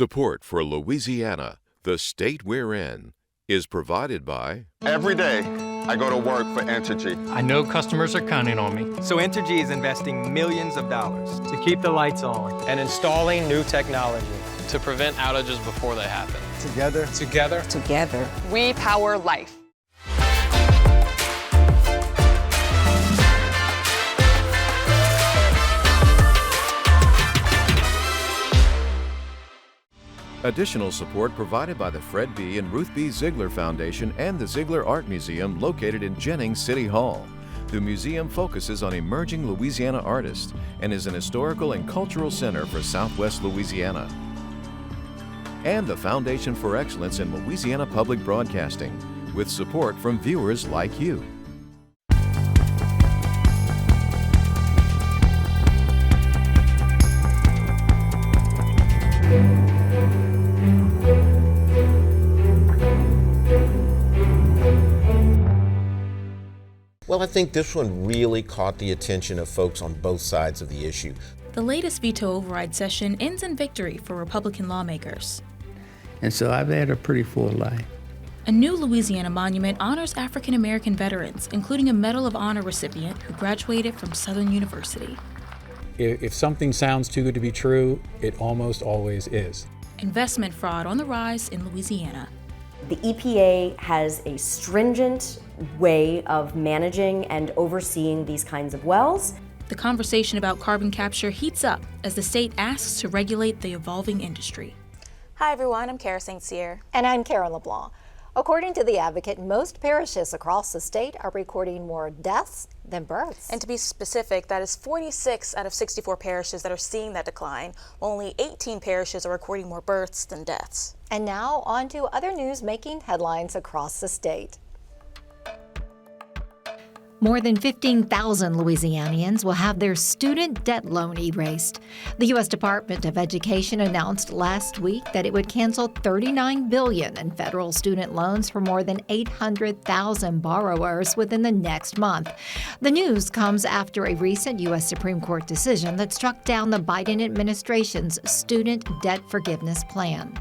Support for Louisiana, the state we're in, is provided by... Every day, I go to work for Entergy. I know customers are counting on me. So Entergy is investing millions of dollars to keep the lights on and installing new technology to prevent outages before they happen. Together, we power life. Additional support provided by the Fred B. and Ruth B. Ziegler Foundation and the Ziegler Art Museum located in Jennings City Hall. The museum focuses on emerging Louisiana artists and is an historical and cultural center for Southwest Louisiana. And the Foundation for Excellence in Louisiana Public Broadcasting, with support from viewers like you. Well, I think this one really caught the attention of folks on both sides of the issue. The latest veto override session ends in victory for Republican lawmakers. And so I've had a pretty full life. A new Louisiana monument honors African American veterans, including a Medal of Honor recipient who graduated from Southern University. If something sounds too good to be true, it almost always is. Investment fraud on the rise in Louisiana. The EPA has a stringent way of managing and overseeing these kinds of wells. The conversation about carbon capture heats up as the state asks to regulate the evolving industry. Hi everyone, I'm Kara St. Cyr. And I'm Karen LeBlanc. According to the Advocate, most parishes across the state are recording more deaths than births. And to be specific, that is 46 out of 64 parishes that are seeing that decline, while only 18 parishes are recording more births than deaths. And now on to other news making headlines across the state. More than 15,000 Louisianians will have their student debt loan erased. The U.S. Department of Education announced last week that it would cancel $39 billion in federal student loans for more than 800,000 borrowers within the next month. The news comes after a recent U.S. Supreme Court decision that struck down the Biden administration's student debt forgiveness plan.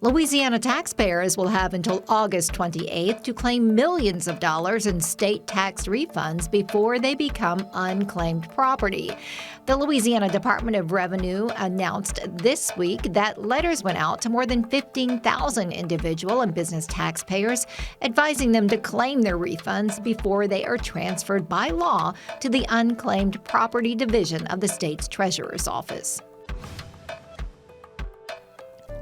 Louisiana taxpayers will have until August 28th to claim millions of dollars in state tax refunds before they become unclaimed property. The Louisiana Department of Revenue announced this week that letters went out to more than 15,000 individual and business taxpayers, advising them to claim their refunds before they are transferred by law to the Unclaimed Property Division of the state's Treasurer's Office.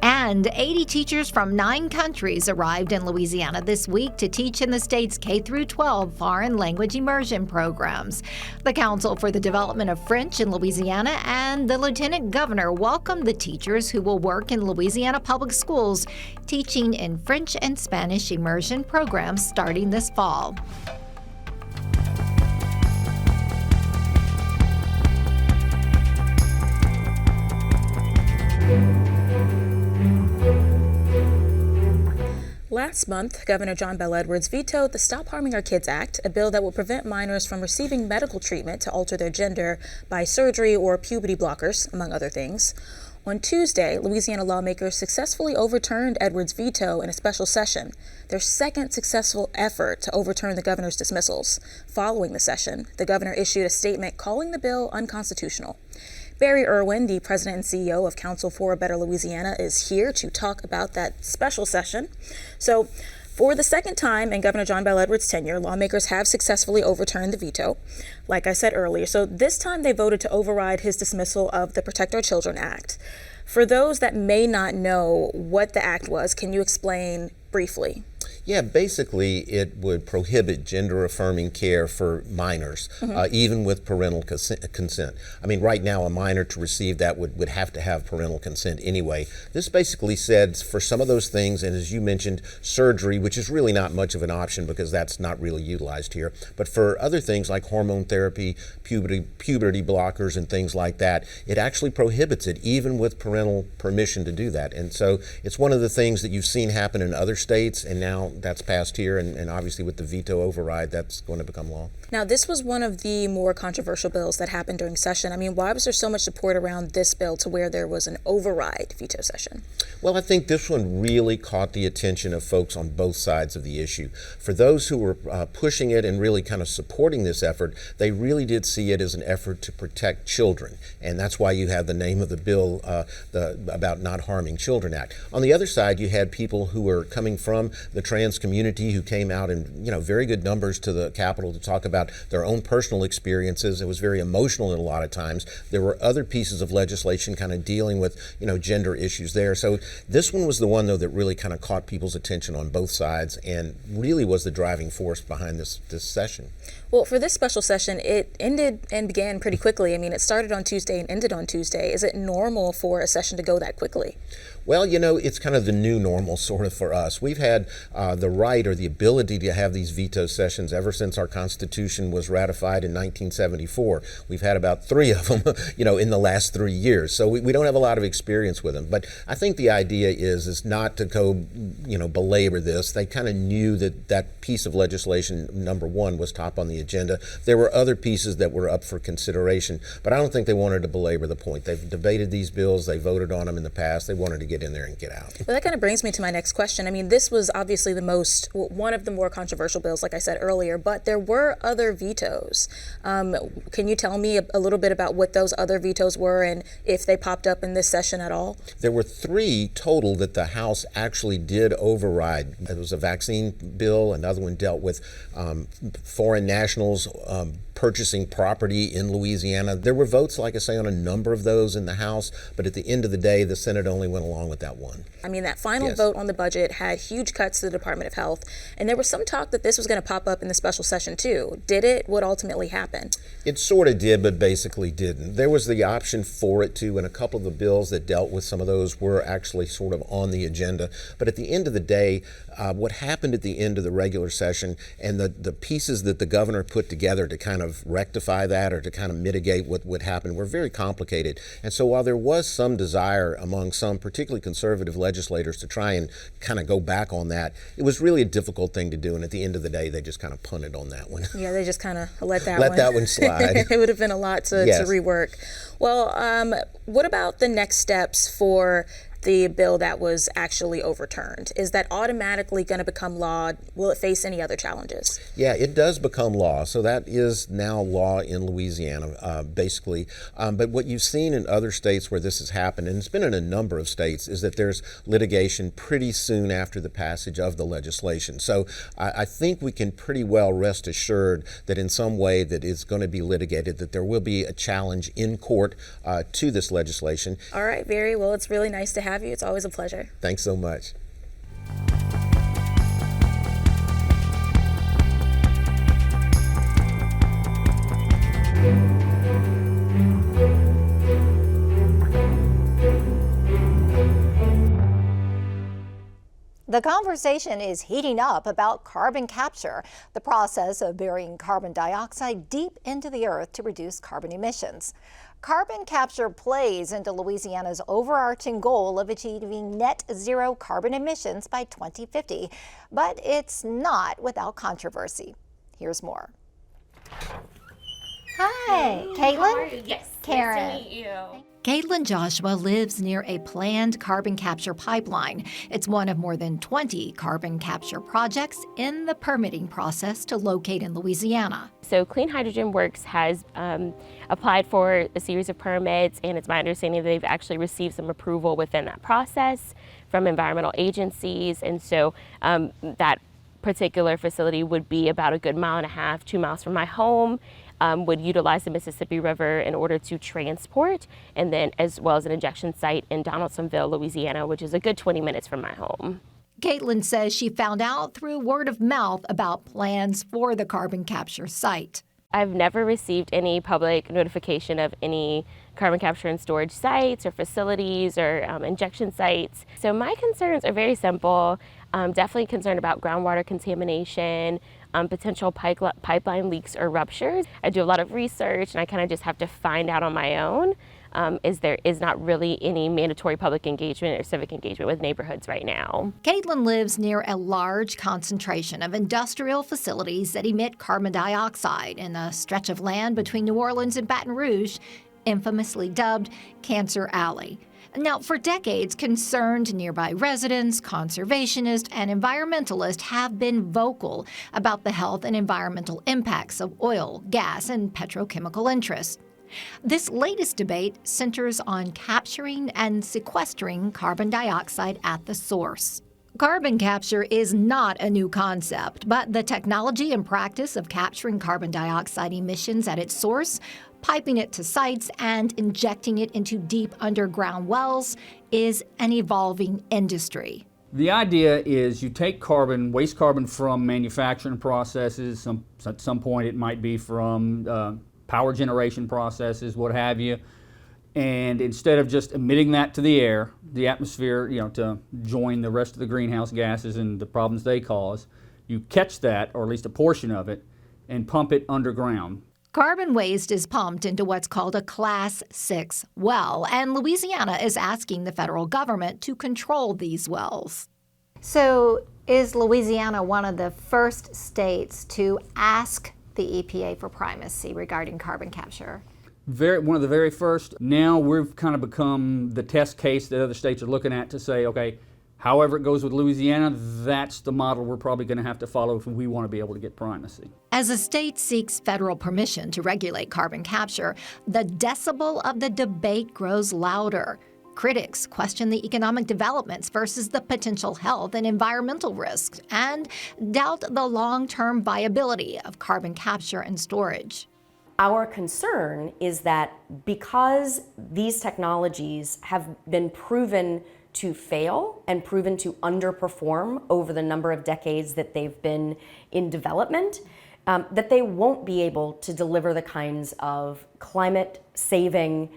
And 80 teachers from 9 countries arrived in Louisiana this week to teach in the state's K-12 foreign language immersion programs. The Council for the Development of French in Louisiana and the Lieutenant Governor welcomed the teachers who will work in Louisiana public schools, teaching in French and Spanish immersion programs starting this fall. Last month, Governor John Bel Edwards vetoed the Stop Harming Our Kids Act, a bill that will prevent minors from receiving medical treatment to alter their gender by surgery or puberty blockers, among other things. On Tuesday, Louisiana lawmakers successfully overturned Edwards' veto in a special session, their second successful effort to overturn the governor's dismissals. Following the session, the governor issued a statement calling the bill unconstitutional. Erwin, the president and CEO of Council for Better Louisiana, is here to talk about that special session. So, for the second time in Governor John Bel Edwards' tenure, lawmakers have successfully overturned the veto, like I said earlier. So this time they voted to override his dismissal of the Protect Our Children Act. For those that may not know what the act was, can you explain briefly? Yeah, basically it would prohibit gender-affirming care for minors, even with parental consent. I mean, right now a minor to receive that would have to have parental consent anyway. This basically said for some of those things, and as you mentioned, surgery, which is really not much of an option because that's not really utilized here, but for other things like hormone therapy, puberty blockers and things like that, it actually prohibits it even with parental permission to do that. And so it's one of the things that you've seen happen in other states, and now that's passed here, and obviously with the veto override, that's going to become law. Now, this was one of the more controversial bills that happened during session. I mean, why was there so much support around this bill to where there was an override veto session? Well, I think this one really caught the attention of folks on both sides of the issue. For those who were pushing it and really kind of supporting this effort, they really did see it as an effort to protect children. And that's why you have the name of the bill, the About Not Harming Children Act. On the other side, you had people who were coming from the trans community who came out in very good numbers to the Capitol to talk about their own personal experiences. It was very emotional a lot of times. There were other pieces of legislation kind of dealing with gender issues there. So this one was the one, though, that really kind of caught people's attention on both sides and really was the driving force behind this session. Well, for this special session, it ended and began pretty quickly. I mean, it started on Tuesday and ended on Tuesday. Is it normal for a session to go that quickly? Well, it's kind of the new normal sort of for us. We've had the right or the ability to have these veto sessions ever since our Constitution was ratified in 1974. We've had about 3 of them, in the last 3 years. So we don't have a lot of experience with them. But I think the idea is not to go, belabor this. They kind of knew that piece of legislation, number one, was top on the agenda. There were other pieces that were up for consideration, but I don't think they wanted to belabor the point. They've debated these bills. They voted on them in the past. They wanted to get in there and get out. Well, that kind of brings me to my next question. I mean, this was obviously one of the more controversial bills, like I said earlier, but there were other vetoes. Can you tell me a little bit about what those other vetoes were and if they popped up in this session at all? There were 3 total that the House actually did override. It was a vaccine bill. Another one dealt with foreign nationals purchasing property in Louisiana. There were votes, like I say, on a number of those in the House, but at the end of the day, the Senate only went along with that one. I mean, that final vote on the budget had huge cuts to the Department of Health, and there was some talk that this was going to pop up in the special session too. Did it? What ultimately happened? It sort of did, but basically didn't. There was the option for it to, and a couple of the bills that dealt with some of those were actually sort of on the agenda. But at the end of the day, what happened at the end of the regular session and the pieces that the governor put together to kind of rectify that or to kind of mitigate what would happen were very complicated. And so while there was some desire among some particularly conservative legislators to try and kind of go back on that, it was really a difficult thing to do. And at the end of the day, they just kind of punted on that one. Yeah, they just kind of let that one slide. It would have been a lot to rework. Well, what about the next steps for the bill that was actually overturned? Is that automatically going to become law? Will it face any other challenges? Yeah, it does become law. So that is now law in Louisiana, basically. But what you've seen in other states where this has happened, and it's been in a number of states, is that there's litigation pretty soon after the passage of the legislation. So I think we can pretty well rest assured that in some way that it's going to be litigated, that there will be a challenge in court to this legislation. All right, Barry. Well, it's really nice to have you. It's always a pleasure. Thanks so much. The conversation is heating up about carbon capture, the process of burying carbon dioxide deep into the earth to reduce carbon emissions. Carbon capture plays into Louisiana's overarching goal of achieving net zero carbon emissions by 2050, but it's not without controversy. Here's more. Hi, Caitlin? How are you? Yes, Karen. nice to meet you. Caitlin Joshua lives near a planned carbon capture pipeline. It's one of more than 20 carbon capture projects in the permitting process to locate in Louisiana. So Clean Hydrogen Works has applied for a series of permits, and it's my understanding that they've actually received some approval within that process from environmental agencies. And so that particular facility would be about a good 1.5 miles, 2 miles from my home. Would utilize the Mississippi River in order to transport, and then as well as an injection site in Donaldsonville, Louisiana, which is a good 20 minutes from my home. Caitlin says she found out through word of mouth about plans for the carbon capture site. I've never received any public notification of any carbon capture and storage sites or facilities or injection sites. So my concerns are very simple. I'm definitely concerned about groundwater contamination, potential pipeline leaks or ruptures. I do a lot of research and I kind of just have to find out on my own. there is not really any mandatory public engagement or civic engagement with neighborhoods right now. Caitlin lives near a large concentration of industrial facilities that emit carbon dioxide in a stretch of land between New Orleans and Baton Rouge, infamously dubbed Cancer Alley. Now, for decades, concerned nearby residents, conservationists, and environmentalists have been vocal about the health and environmental impacts of oil, gas, and petrochemical interests. This latest debate centers on capturing and sequestering carbon dioxide at the source. Carbon capture is not a new concept, but the technology and practice of capturing carbon dioxide emissions at its source, piping it to sites, and injecting it into deep underground wells is an evolving industry. The idea is you take carbon, waste carbon from manufacturing processes. At some point it might be from power generation processes, what have you. And instead of just emitting that to the air, the atmosphere, to join the rest of the greenhouse gases and the problems they cause, you catch that, or at least a portion of it, and pump it underground. Carbon waste is pumped into what's called a Class 6 well, and Louisiana is asking the federal government to control these wells. So is Louisiana one of the first states to ask the EPA for primacy regarding carbon capture? One of the very first. Now we've kind of become the test case that other states are looking at to say, okay, however it goes with Louisiana, that's the model we're probably going to have to follow if we want to be able to get primacy. As a state seeks federal permission to regulate carbon capture, the decibel of the debate grows louder. Critics question the economic developments versus the potential health and environmental risks, and doubt the long-term viability of carbon capture and storage. Our concern is that because these technologies have been proven to fail and proven to underperform over the number of decades that they've been in development, that they won't be able to deliver the kinds of climate-saving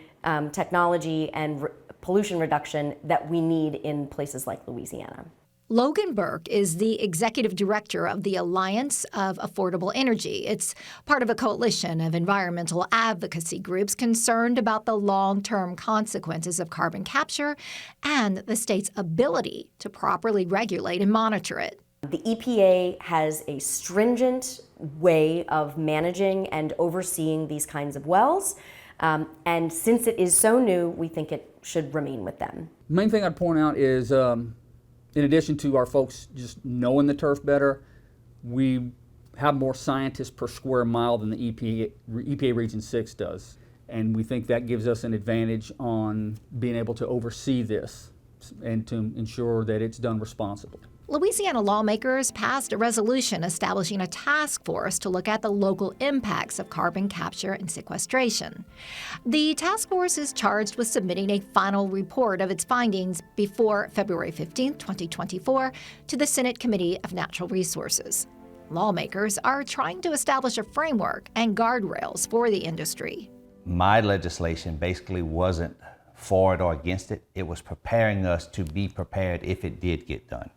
technology and pollution reduction that we need in places like Louisiana. Logan Burke is the executive director of the Alliance of Affordable Energy. It's part of a coalition of environmental advocacy groups concerned about the long-term consequences of carbon capture and the state's ability to properly regulate and monitor it. The EPA has a stringent way of managing and overseeing these kinds of wells. And since it is so new, we think it should remain with them. The main thing I'd point out is, in addition to our folks just knowing the turf better, we have more scientists per square mile than the EPA Region 6 does. And we think that gives us an advantage on being able to oversee this and to ensure that it's done responsibly. Louisiana lawmakers passed a resolution establishing a task force to look at the local impacts of carbon capture and sequestration. The task force is charged with submitting a final report of its findings before February 15, 2024, to the Senate Committee of Natural Resources. Lawmakers are trying to establish a framework and guardrails for the industry. My legislation basically wasn't for it or against it. It was preparing us to be prepared if it did get done.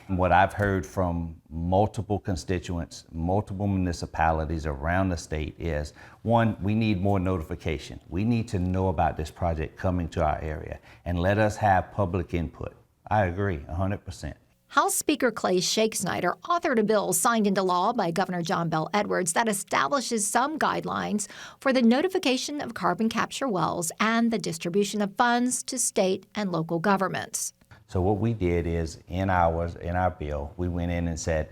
What I've heard from multiple constituents, multiple municipalities around the state is, one, we need more notification. We need to know about this project coming to our area and let us have public input. I agree, 100%. House Speaker Clay Shakesnyder authored a bill signed into law by Governor John Bel Edwards that establishes some guidelines for the notification of carbon capture wells and the distribution of funds to state and local governments. So what we did is, in our bill, we went in and said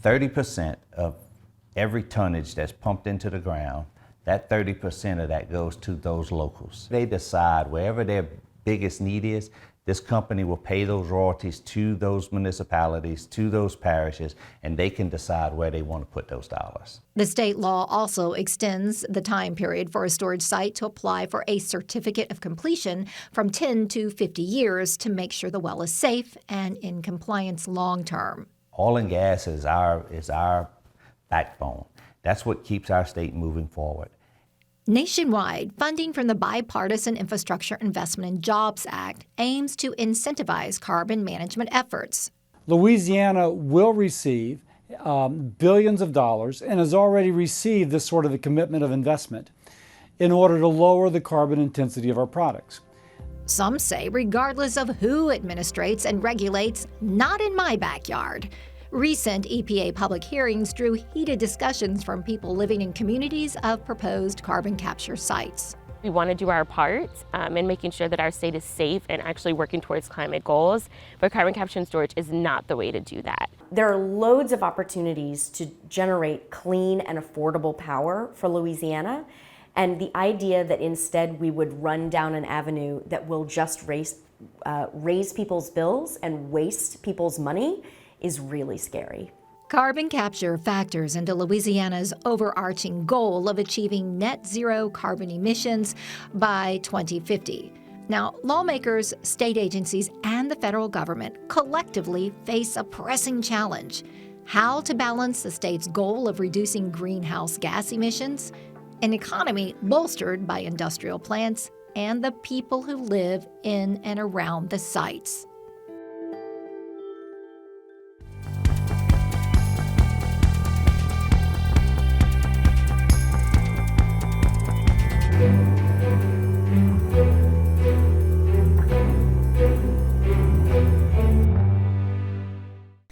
30% of every tonnage that's pumped into the ground, that 30% of that goes to those locals. They decide wherever their biggest need is, this company will pay those royalties to those municipalities, to those parishes, and they can decide where they want to put those dollars. The state law also extends the time period for a storage site to apply for a certificate of completion from 10 to 50 years to make sure the well is safe and in compliance long term. Oil and gas is our backbone. That's what keeps our state moving forward. Nationwide, funding from the Bipartisan Infrastructure Investment and Jobs Act aims to incentivize carbon management efforts. Louisiana will receive billions of dollars and has already received this sort of a commitment of investment. in order to lower the carbon intensity of our products. Some say regardless of who administrates and regulates, not in my backyard. Recent EPA public hearings drew heated discussions from people living in communities of proposed carbon capture sites. We want to do our part in making sure that our state is safe and actually working towards climate goals, but carbon capture and storage is not the way to do that. There are loads of opportunities to generate clean and affordable power for Louisiana, and the idea that instead we would run down an avenue that will just raise people's bills and waste people's money is really scary. Carbon capture factors into Louisiana's overarching goal of achieving net zero carbon emissions by 2050. Now, lawmakers, state agencies, and the federal government collectively face a pressing challenge: how to balance the state's goal of reducing greenhouse gas emissions, an economy bolstered by industrial plants, and the people who live in and around the sites.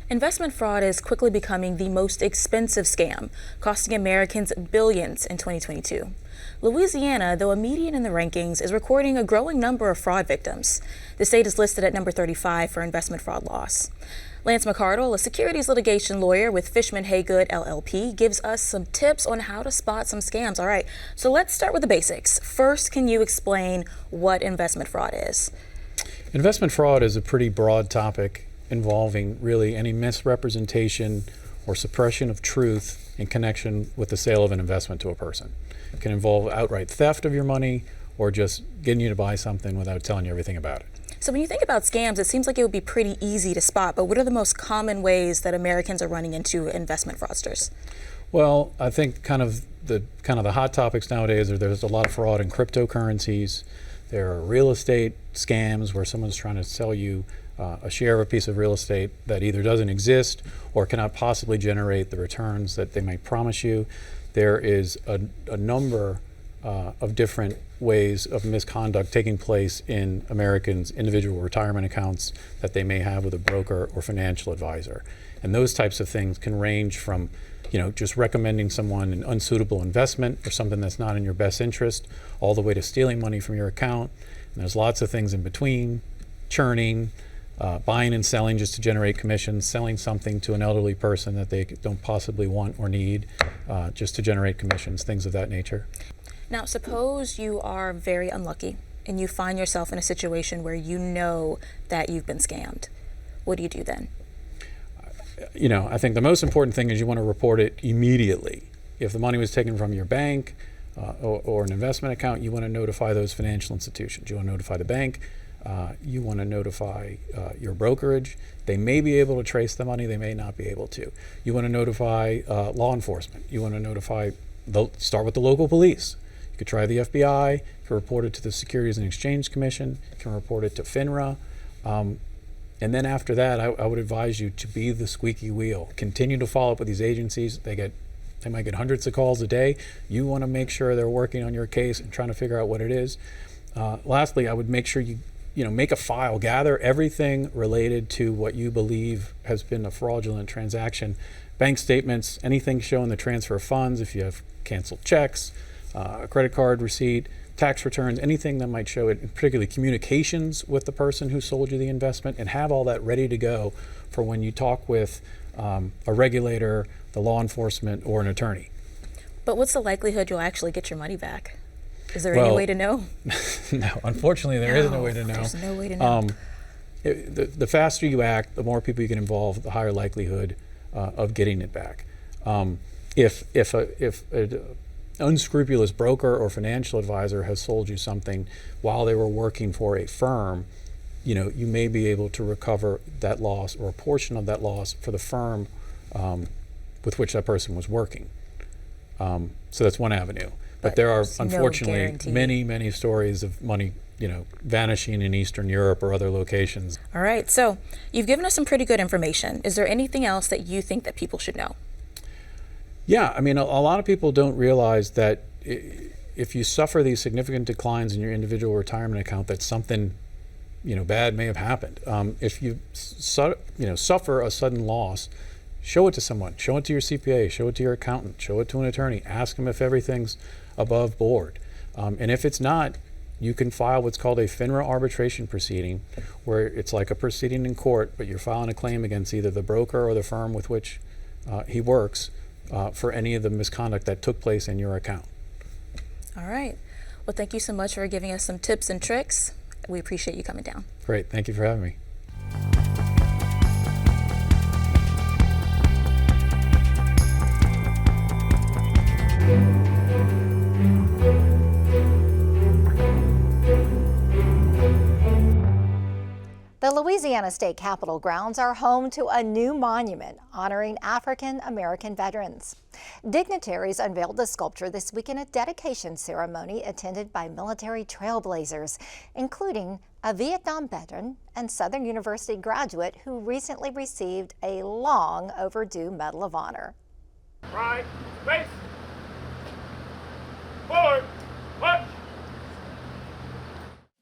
Investment fraud is quickly becoming the most expensive scam, costing Americans billions in 2022. Louisiana, though a median in the rankings, is recording a growing number of fraud victims. The state is listed at number 35 for investment fraud loss. Lance McCardle, a securities litigation lawyer with Fishman Haygood LLP, gives us some tips on how to spot some scams. All right, so let's start with the basics. First, can you explain what investment fraud is? Investment fraud is a pretty broad topic involving really any misrepresentation or suppression of truth in connection with the sale of an investment to a person. It can involve outright theft of your money or just getting you to buy something without telling you everything about it. So when you think about scams, it seems like it would be pretty easy to spot, but what are the most common ways that Americans are running into investment fraudsters? Well, I think kind of the hot topics nowadays are there's a lot of fraud in cryptocurrencies. There are real estate scams where someone's trying to sell you a share of a piece of real estate that either doesn't exist or cannot possibly generate the returns that they might promise you. There is a number of different ways of misconduct taking place in Americans' individual retirement accounts that they may have with a broker or financial advisor. And those types of things can range from, just recommending someone an unsuitable investment or something that's not in your best interest, all the way to stealing money from your account. And there's lots of things in between: churning, buying and selling just to generate commissions, selling something to an elderly person that they don't possibly want or need just to generate commissions, things of that nature. Now, suppose you are very unlucky and you find yourself in a situation where you know that you've been scammed. What do you do then? I think the most important thing is you want to report it immediately. If the money was taken from your bank or an investment account, you want to notify those financial institutions. You want to notify the bank. You want to notify your brokerage. They may be able to trace the money, they may not be able to. You want to notify law enforcement. You want to start with the local police. You could try the FBI, you can report it to the Securities and Exchange Commission, you can report it to FINRA. And then after that, I would advise you to be the squeaky wheel. Continue to follow up with these agencies. They might get hundreds of calls a day. You want to make sure they're working on your case and trying to figure out what it is. Lastly, I would make sure you make a file, gather everything related to what you believe has been a fraudulent transaction. Bank statements, anything showing the transfer of funds, if you have canceled checks, a credit card receipt, tax returns, anything that might show it, particularly communications with the person who sold you the investment, and have all that ready to go for when you talk with a regulator, the law enforcement, or an attorney. But what's the likelihood you'll actually get your money back? Is there any way to know? No, unfortunately, there isn't a way to know. There's no way to know. The faster you act, the more people you can involve, the higher likelihood of getting it back. If an unscrupulous broker or financial advisor has sold you something while they were working for a firm, you may be able to recover that loss or a portion of that loss for the firm with which that person was working. So that's one avenue. But there are, unfortunately, many stories of money, vanishing in Eastern Europe or other locations. All right, so you've given us some pretty good information. Is there anything else that you think that people should know? Yeah, a lot of people don't realize that if you suffer these significant declines in your individual retirement account, that something, bad may have happened. If you suffer a sudden loss, show it to someone. Show it to your CPA. Show it to your accountant. Show it to an attorney. Ask them if everything's above board. And if it's not, you can file what's called a FINRA arbitration proceeding, where it's like a proceeding in court, but you're filing a claim against either the broker or the firm with which he works for any of the misconduct that took place in your account. All right. Well, thank you so much for giving us some tips and tricks. We appreciate you coming down. Great. Thank you for having me. The Louisiana State Capitol grounds are home to a new monument honoring African American veterans. Dignitaries unveiled the sculpture this week in a dedication ceremony attended by military trailblazers, including a Vietnam veteran and Southern University graduate who recently received a long overdue Medal of Honor. Right, face, forward, watch.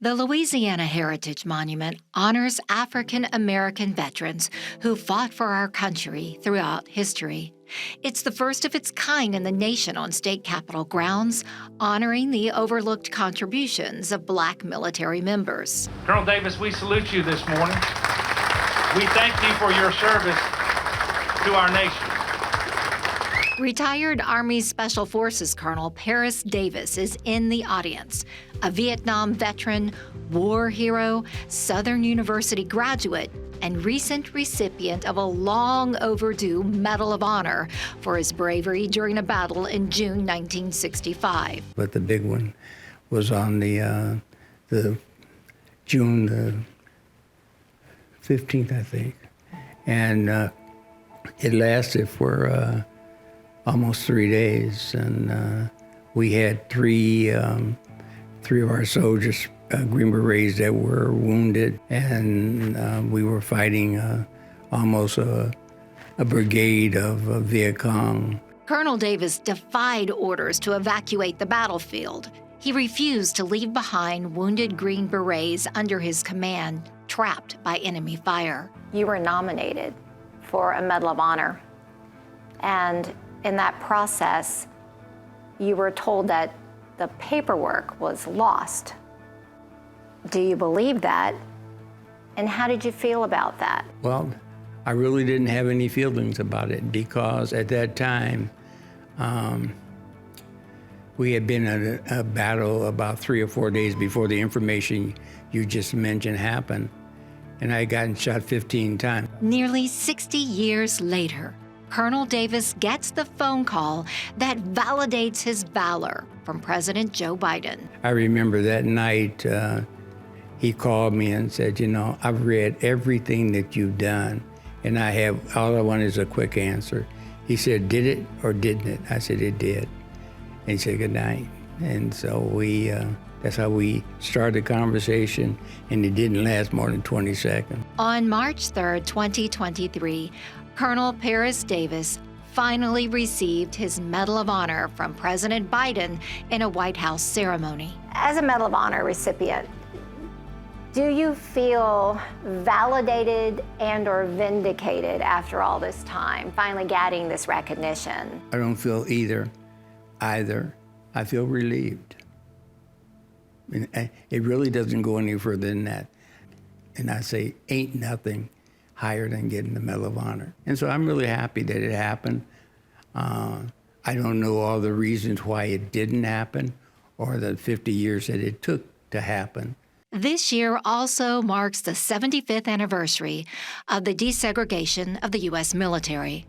The Louisiana Heritage Monument honors African American veterans who fought for our country throughout history. It's the first of its kind in the nation on state capitol grounds, honoring the overlooked contributions of Black military members. Colonel Davis, we salute you this morning. We thank you for your service to our nation. Retired Army Special Forces Colonel Paris Davis is in the audience, a Vietnam veteran, war hero, Southern University graduate, and recent recipient of a long overdue Medal of Honor for his bravery during a battle in June 1965. But the big one was on the June the 15th, I think. And it lasted for almost 3 days, and we had three of our soldiers, Green Berets, that were wounded, and we were fighting almost a brigade of Viet Cong. Colonel Davis defied orders to evacuate the battlefield. He refused to leave behind wounded Green Berets under his command, trapped by enemy fire. You were nominated for a Medal of Honor, and in that process, you were told that the paperwork was lost. Do you believe that? And how did you feel about that? Well, I really didn't have any feelings about it, because at that time, we had been in a battle about 3 or 4 days before the information you just mentioned happened, and I had gotten shot 15 times. Nearly 60 years later, Colonel Davis gets the phone call that validates his valor from President Joe Biden. I remember that night, he called me and said, I've read everything that you've done, and all I want is a quick answer. He said, did it or didn't it? I said, it did. And he said, good night. And so that's how we started the conversation, and it didn't last more than 20 seconds. On March 3rd, 2023, Colonel Paris Davis finally received his Medal of Honor from President Biden in a White House ceremony. As a Medal of Honor recipient, do you feel validated and or vindicated after all this time, finally getting this recognition? I don't feel either. I feel relieved. It really doesn't go any further than that. And I say, ain't nothing higher than getting the Medal of Honor. And so I'm really happy that it happened. I don't know all the reasons why it didn't happen or the 50 years that it took to happen. This year also marks the 75th anniversary of the desegregation of the U.S. military.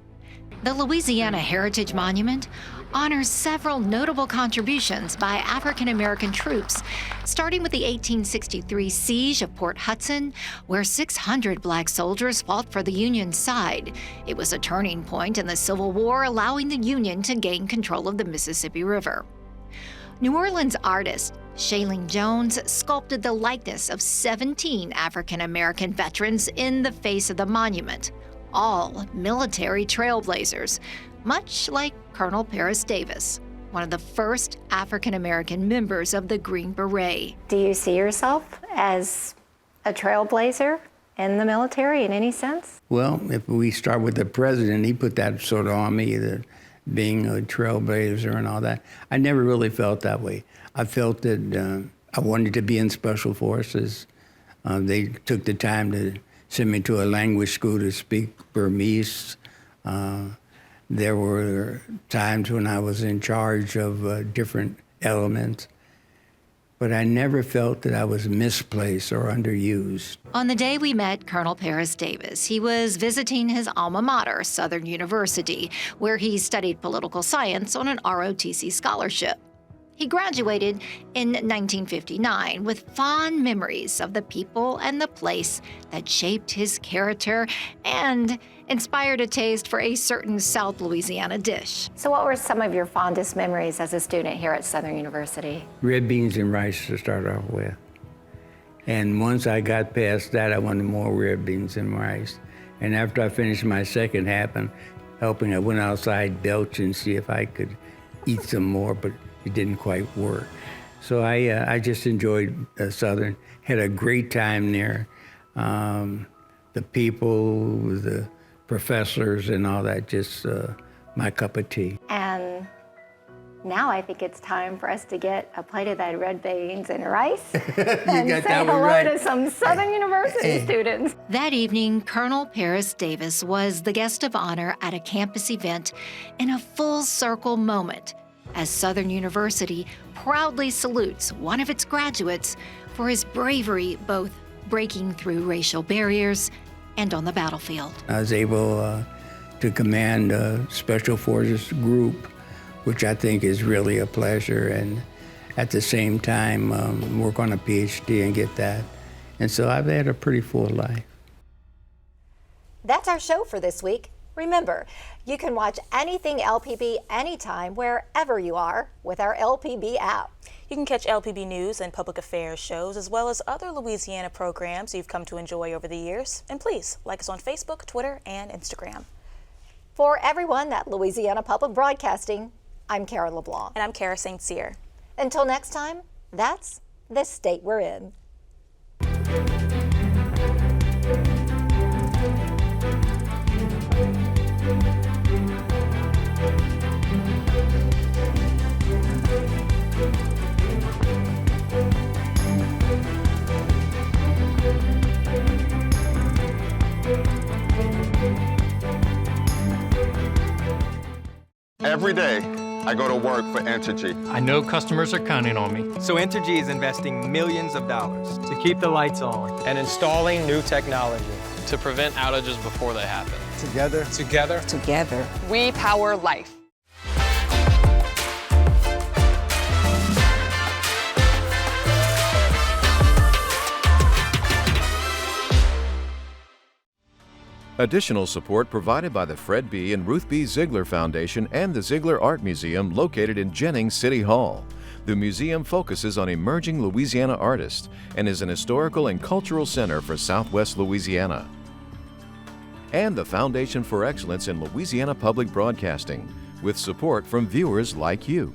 The Louisiana Heritage Monument honors several notable contributions by African American troops, starting with the 1863 siege of Port Hudson, where 600 Black soldiers fought for the Union side. It was a turning point in the Civil War, allowing the Union to gain control of the Mississippi River. New Orleans artist Shailene Jones sculpted the likeness of 17 African American veterans in the face of the monument, all military trailblazers, much like Colonel Paris Davis. one of the first African American members of the Green Beret. Do you see yourself as a trailblazer in the military in any sense? Well, if we start with the president, he put that sort of on me, that being a trailblazer and all that. I never really felt that way. I felt that I wanted to be in special forces. They took the time to send me to a language school to speak Burmese. There were times when I was in charge of different elements, but I never felt that I was misplaced or underused. On the day we met Colonel Paris Davis, he was visiting his alma mater, Southern University, where he studied political science on an ROTC scholarship. He graduated in 1959 with fond memories of the people and the place that shaped his character and inspired a taste for a certain South Louisiana dish. So what were some of your fondest memories as a student here at Southern University? Red beans and rice to start off with. And once I got past that, I wanted more red beans and rice. And after I finished my second half and helping, I went outside, belch, and see if I could eat some more, but it didn't quite work. So I just enjoyed Southern, had a great time there. The people, the professors and all that, just my cup of tea. And now I think it's time for us to get a plate of that red beans and rice and say hello to some Southern University students. That evening, Colonel Paris Davis was the guest of honor at a campus event in a full circle moment, as Southern University proudly salutes one of its graduates for his bravery both breaking through racial barriers and on the battlefield. I was able to command a Special Forces group, which I think is really a pleasure, and at the same time work on a PhD and get that. And so I've had a pretty full life. That's our show for this week. Remember, you can watch anything LPB anytime, wherever you are, with our LPB app. You can catch LPB News and public affairs shows, as well as other Louisiana programs you've come to enjoy over the years. And please, like us on Facebook, Twitter, and Instagram. For everyone at Louisiana Public Broadcasting, I'm Kara LeBlanc. And I'm Kara St. Cyr. Until next time, that's the state we're in. Every day, I go to work for Entergy. I know customers are counting on me. So Entergy is investing millions of dollars to keep the lights on and installing new technology to prevent outages before they happen. Together. We power life. Additional support provided by the Fred B. and Ruth B. Ziegler Foundation and the Ziegler Art Museum located in Jennings City Hall. The museum focuses on emerging Louisiana artists and is an historical and cultural center for Southwest Louisiana. And the Foundation for Excellence in Louisiana Public Broadcasting, with support from viewers like you.